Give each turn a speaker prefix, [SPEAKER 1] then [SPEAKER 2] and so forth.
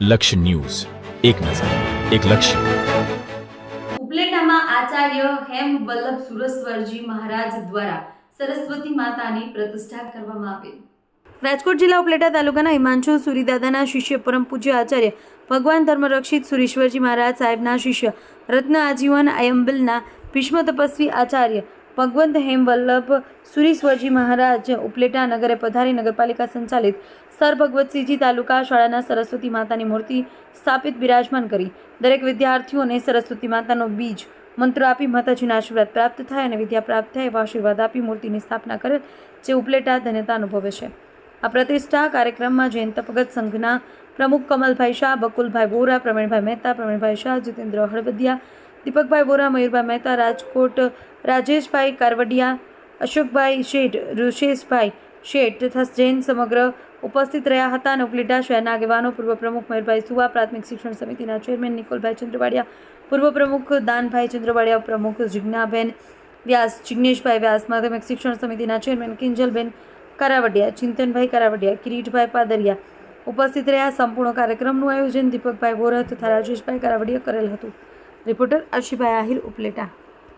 [SPEAKER 1] લક્ષ્ય ન્યૂઝ, એક નજર, એક લક્ષ્ય.
[SPEAKER 2] ઉપલેટામાં આચાર્ય હેમ વલ્લભ સુરસ્વરજી મહારાજ દ્વારા સરસ્વતી માતાની પ્રતિષ્ઠા કરવામાં આવેલ. રાજકોટ જિલ્લા ઉપલેટા તાલુકાના હિમાંશુ સુરીદાદાના શિષ્ય પરમ પૂજ્ય આચાર્ય ભગવાન ધર્મરક્ષિત સુરેશ્વરજી મહારાજ સાહેબના શિષ્ય રત્ન આજીવન આયંબિલના ભીષ્મ તપસ્વી આચાર્ય ભગવંત હેમ વલ્લભ સુરીશ્વરજી મહારાજ ઉપલેટા નગરે પધારી નગરપાલિકા સંચાલિત સર ભગવતસિંહજી તાલુકા શાળાના સરસ્વતી માતાની મૂર્તિ સ્થાપિત બિરાજમાન કરી દરેક વિદ્યાર્થીઓને સરસ્વતી માતાનો બીજ મંત્ર આપી માતાજીના આશીર્વાદ પ્રાપ્ત થાય અને વિદ્યા પ્રાપ્ત થાય એવા આશીર્વાદ આપી મૂર્તિની સ્થાપના કરેલ, જે ઉપલેટા ધન્યતા અનુભવે છે. આ પ્રતિષ્ઠા કાર્યક્રમમાં જૈન તપગત સંઘના પ્રમુખ કમલભાઈ શાહ, બકુલભાઈ વોરા, પ્રવીણભાઈ મહેતા, પ્રવીણભાઈ શાહ, જીતેન્દ્ર હળવદિયા, દીપકભાઈ વોરા, મયુરભાઈ મહેતા, રાજકોટ રાજેશભાઈ કારવડિયા, અશોકભાઈ શેઠ, ઋષેશભાઈ શેઠ તથા જૈન સમગ્ર ઉપસ્થિત રહ્યા હતા. અને ઉપલેટા શહેરના આગેવાનો, પૂર્વ પ્રમુખ મયુરભાઈ સુવા, પ્રાથમિક શિક્ષણ સમિતિના ચેરમેન નિકોલભાઈ ચંદ્રવાડિયા, પૂર્વ પ્રમુખ દાનભાઈ ચંદ્રવાડિયા, પ્રમુખ જિજ્ઞાબેન વ્યાસ, જિગ્નેશભાઈ વ્યાસ, માધ્યમિક શિક્ષણ સમિતિના ચેરમેન કિંજલબેન કારાવડિયા, ચિંતનભાઈ કારાવડિયા, કિરીટભાઈ પાદરિયા ઉપસ્થિત રહ્યા. સંપૂર્ણ કાર્યક્રમનું આયોજન દીપકભાઈ વોરા તથા રાજેશભાઈ કારાવડિયા કરેલ હતું. રિપોર્ટર અર્શીભાઈ આહિર, ઉપલેટા.